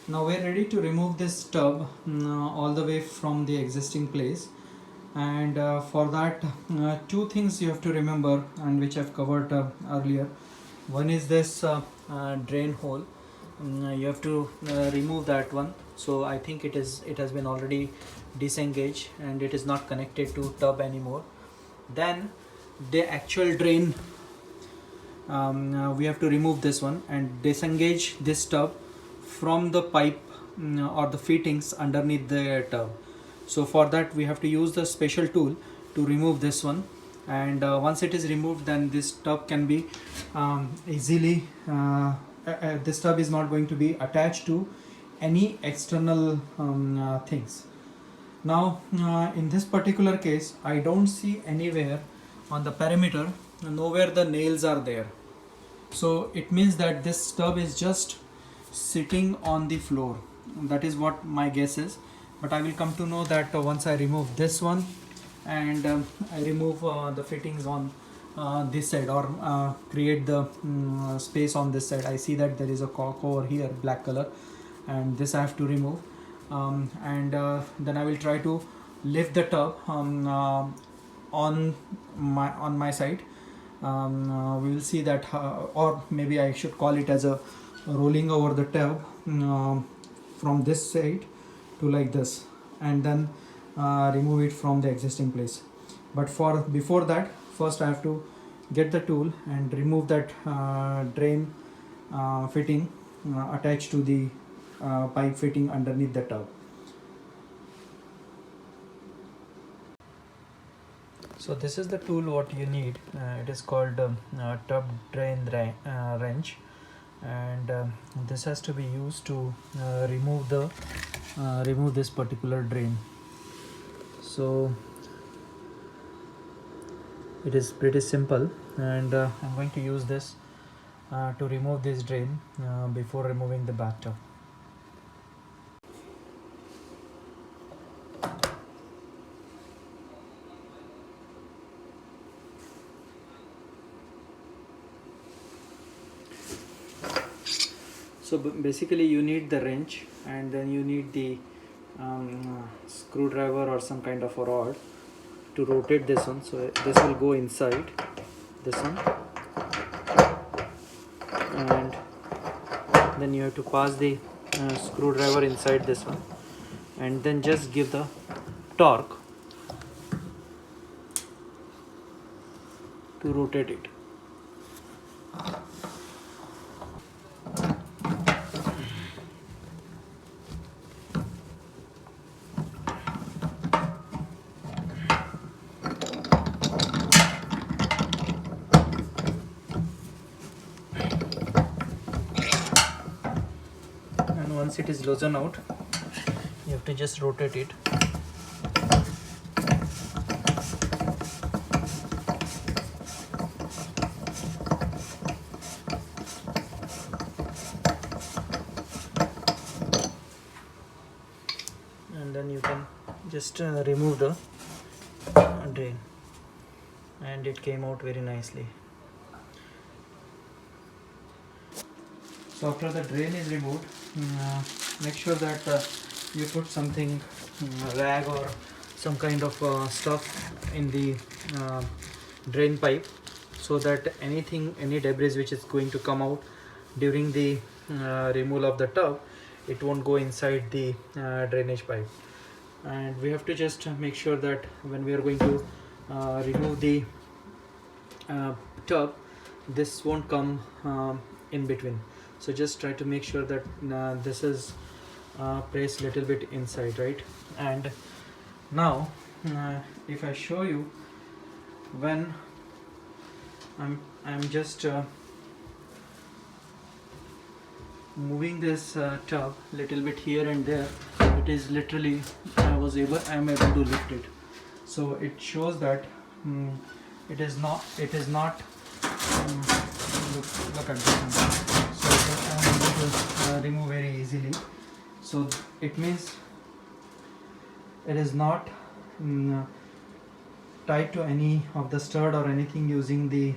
Now we're ready to remove this tub all the way from the existing place, and for that two things you have to remember, and which I've covered earlier. One is this drain hole. You have to remove that one. So I think it has been already disengaged and it is not connected to tub anymore. Then the actual drain, we have to remove this one and disengage this tub from the pipe or the fittings underneath the tub. So for that we have to use the special tool to remove this one, and once it is removed, then this tub can be easily this tub is not going to be attached to any external things. Now in this particular case, I don't see anywhere on the perimeter, nowhere the nails are there. So it means that this tub is just sitting on the floor. That is what my guess is, but I will come to know that once I remove this one, and I remove the fittings on this side, or create the space on this side. I see that there is a cork over here, black color, and this I have to remove, and then I will try to lift the tub on my side. We will see that, or maybe I should call it as a rolling over the tub from this side to like this, and then remove it from the existing place. But before that, first I have to get the tool and remove that drain fitting attached to the pipe fitting underneath the tub. So this is the tool what you need. It is called tub drain wrench, and this has to be used to remove this particular drain. So it is pretty simple, and I'm going to use this to remove this drain before removing the bathtub. So basically you need the wrench, and then you need the screwdriver or some kind of a rod to rotate this one. So this will go inside this one, and then you have to pass the screwdriver inside this one, and then just give the torque to rotate it. Once it is loosened out, you have to just rotate it. And then you can just remove the drain, and it came out very nicely. So after the drain is removed, make sure that you put something, rag or some kind of stuff in the drain pipe, so that any debris which is going to come out during the removal of the tub, it won't go inside the drainage pipe. And we have to just make sure that when we are going to remove the tub, this won't come in between. So just try to make sure that this is placed little bit inside, right? And now if I show you, when I'm just moving this tub little bit here and there, it is literally I am able to lift it. So it shows that it is not look at this one. So I am able to remove very easily. So it means it is not tied to any of the stud or anything using the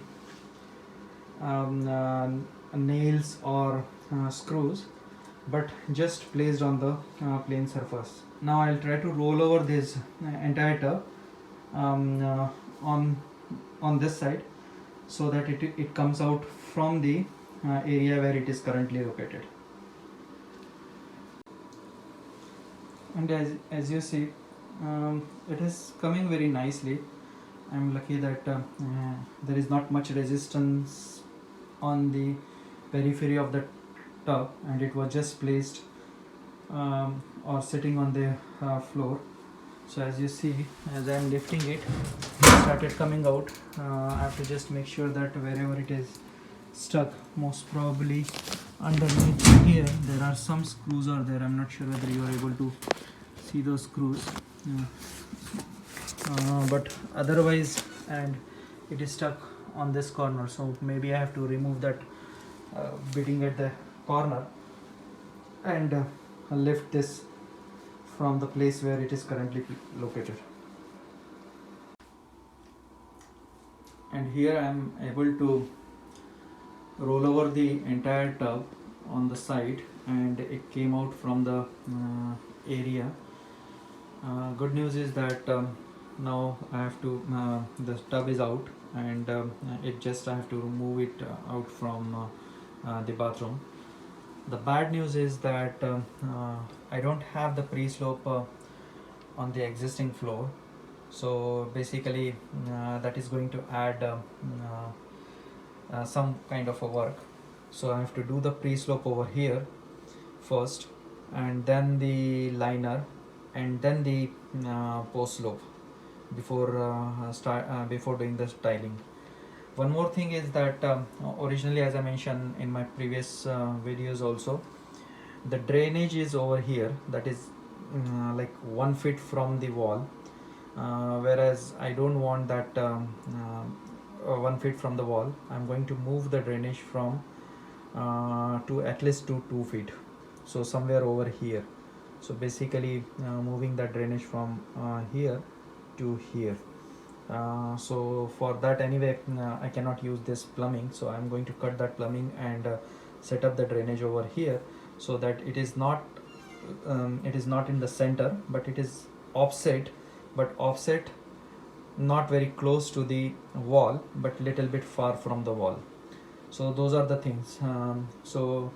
nails or screws, but just placed on the plain surface. Now I'll try to roll over this entire tub on this side, so that it comes out from the area where it is currently located. And as you see, it is coming very nicely. I'm lucky that there is not much resistance on the periphery of the tub, and it was just placed or sitting on the floor. So as you see, as I'm lifting it, it started coming out. I have to just make sure that wherever it is stuck, most probably underneath here there are some screws are there. I'm not sure whether you are able to see those screws, but otherwise, and it is stuck on this corner, so maybe I have to remove that bitting at the corner and lift this from the place where it is currently located. And here I am able to roll over the entire tub on the side, and it came out from the area. Good news is that now I have to the tub is out, and it just I have to remove it out from the bathroom. The bad news is that I don't have the pre-slope on the existing floor, so basically that is going to add some kind of a work. So I have to do the pre-slope over here first, and then the liner, and then the post slope before doing the tiling. One more thing is that originally, as I mentioned in my previous videos also, the drainage is over here, that is like 1 feet from the wall, whereas I don't want that 1 feet from the wall. I'm going to move the drainage from to at least to 2 feet, so somewhere over here. So basically moving that drainage from here to here. So for that anyway, I cannot use this plumbing, so I'm going to cut that plumbing and set up the drainage over here, so that it is not in the center, but it is offset, but offset not very close to the wall, but little bit far from the wall. So those are the things. So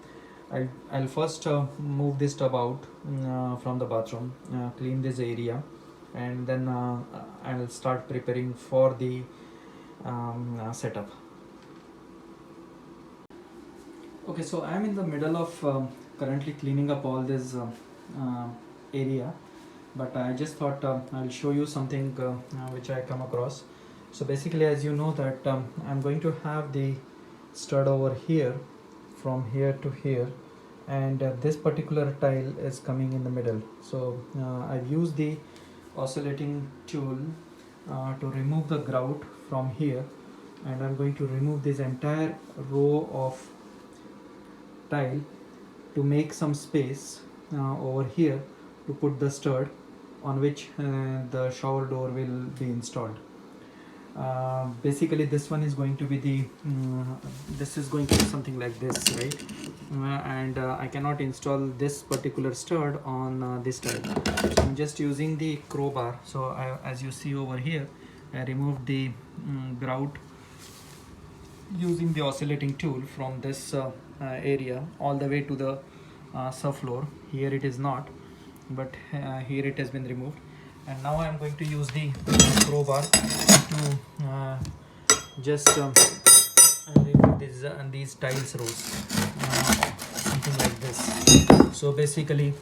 I'll first move this tub out from the bathroom, clean this area, and then I'll start preparing for the setup. Okay, so I'm in the middle of currently cleaning up all this area, but I just thought I'll show you something which I come across. So basically, as you know that I'm going to have the stud over here, from here to here, and this particular tile is coming in the middle. So I've used the oscillating tool to remove the grout from here, and I'm going to remove this entire row of tile to make some space over here to put the stud on which the shower door will be installed. Basically this one is going to be the this is going to be something like this, right? And I cannot install this particular stud on this tile, so I'm just using the crowbar. So as you see over here, I removed the grout using the oscillating tool from this area all the way to the subfloor. Here it is not, but here it has been removed. And now I'm going to use the crowbar to just remove these tiles rows, something like this. So basically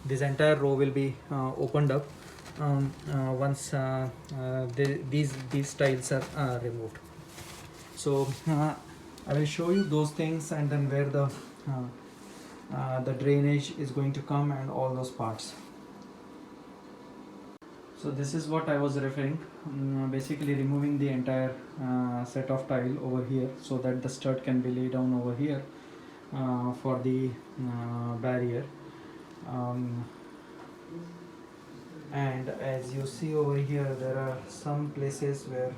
this entire row will be opened up once these tiles are removed. So I will show you those things, and then where the drainage is going to come and all those parts. So this is what I was referring, basically removing the entire set of tile over here, so that the stud can be laid down over here for the barrier. And as you see over here, there are some places where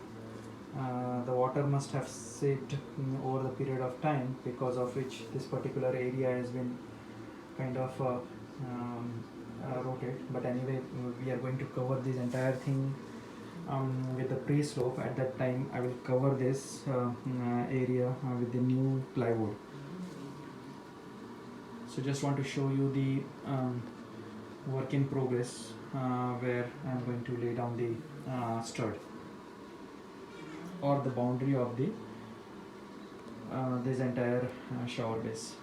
the water must have sit over the period of time, because of which this particular area has been kind of rotate, but anyway we are going to cover this entire thing with the pre-slope. At that time I will cover this area with the new plywood. So just want to show you the work in progress where I am going to lay down the stud or the boundary of the this entire shower base.